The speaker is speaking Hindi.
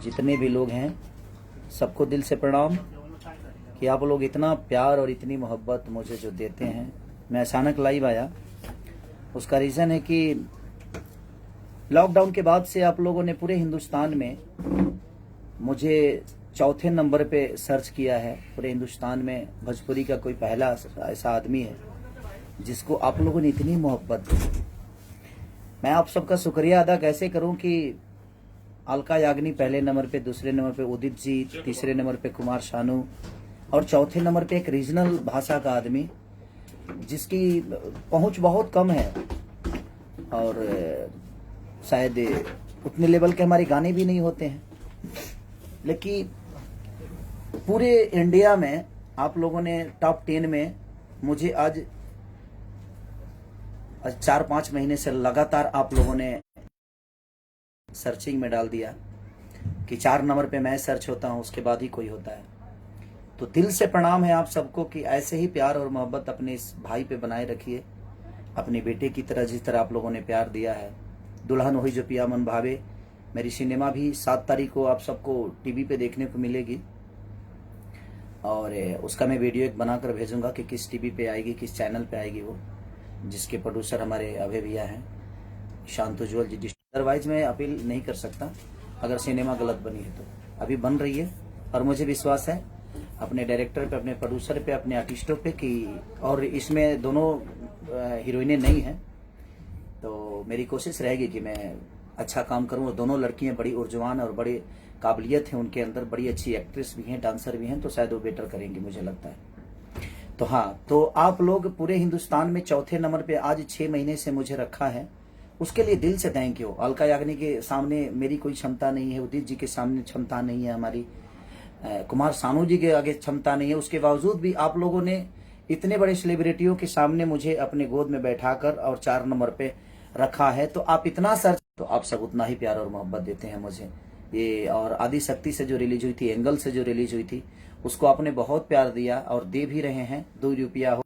जितने भी लोग हैं सबको दिल से प्रणाम कि आप लोग इतना प्यार और इतनी मोहब्बत मुझे जो देते हैं। मैं अचानक लाइव आया, उसका रीज़न है कि लॉकडाउन के बाद से आप लोगों ने पूरे हिंदुस्तान में मुझे चौथे नंबर पे सर्च किया है। पूरे हिंदुस्तान में भोजपुरी का कोई पहला ऐसा आदमी है जिसको आप लोगों ने इतनी मोहब्बत दी। मैं आप सबका शुक्रिया अदा कैसे करूं कि अलका याग्निक पहले नंबर पे, दूसरे नंबर पे उदित जी, तीसरे नंबर पे कुमार शानू और चौथे नंबर पे एक रीजनल भाषा का आदमी जिसकी पहुंच बहुत कम है और शायद उतने लेवल के हमारे गाने भी नहीं होते हैं, लेकिन पूरे इंडिया में आप लोगों ने टॉप 10 में मुझे आज 4-5 महीने से लगातार आप लोगों ने सर्चिंग में डाल दिया कि 4 नंबर पे मैं सर्च होता हूं, उसके बाद ही कोई होता है। तो दिल से प्रणाम है आप सबको कि ऐसे ही प्यार और मोहब्बत अपने इस भाई पे बनाए रखिए, अपने बेटे की तरह जिस तरह आप लोगों ने प्यार दिया है। दुल्हन हुई जो पिया मन भावे मेरी सिनेमा भी 7 तारीख को आप सबको टीवी पे देखने को मिलेगी और उसका मैं वीडियो एक बनाकर भेजूंगा कि किस टीवी पे आएगी, किस चैनल पे आएगी वो, जिसके प्रोड्यूसर हमारे अभय भैया हैं, शांत उज्ज्वल जी। अदरवाइज मैं अपील नहीं कर सकता अगर सिनेमा गलत बनी है तो। अभी बन रही है और मुझे विश्वास है अपने डायरेक्टर पे, अपने प्रोड्यूसर पे, अपने आर्टिस्टों पे कि, और इसमें दोनों हीरोइनें नहीं हैं तो मेरी कोशिश रहेगी कि मैं अच्छा काम करूं। और दोनों लड़कियां बड़ी ऊर्जवान और बड़ी काबिलियत है उनके अंदर, बड़ी अच्छी एक्ट्रेस भी हैं, डांसर भी हैं, तो शायद वो बेटर करेंगे मुझे लगता है। तो हाँ, तो आप लोग पूरे हिंदुस्तान में चौथे नंबर पे आज 6 महीने से मुझे रखा है, उसके लिए दिल से थैंक यू। अलका याग्निक के सामने मेरी कोई क्षमता नहीं है, उदित जी के सामने क्षमता नहीं है, हमारी कुमार सानू जी के आगे क्षमता नहीं है, उसके बावजूद भी आप लोगों ने इतने बड़े सेलिब्रिटियों के सामने मुझे अपने गोद में बैठाकर और 4 नंबर पे रखा है। तो आप इतना सर्च, तो आप सब उतना ही प्यार और मोहब्बत देते हैं मुझे। ये और आदि शक्ति से जो रिलीज हुई थी, एंगल से जो रिलीज हुई थी, उसको आपने बहुत प्यार दिया और दे भी रहे हैं। 2 रुपया हो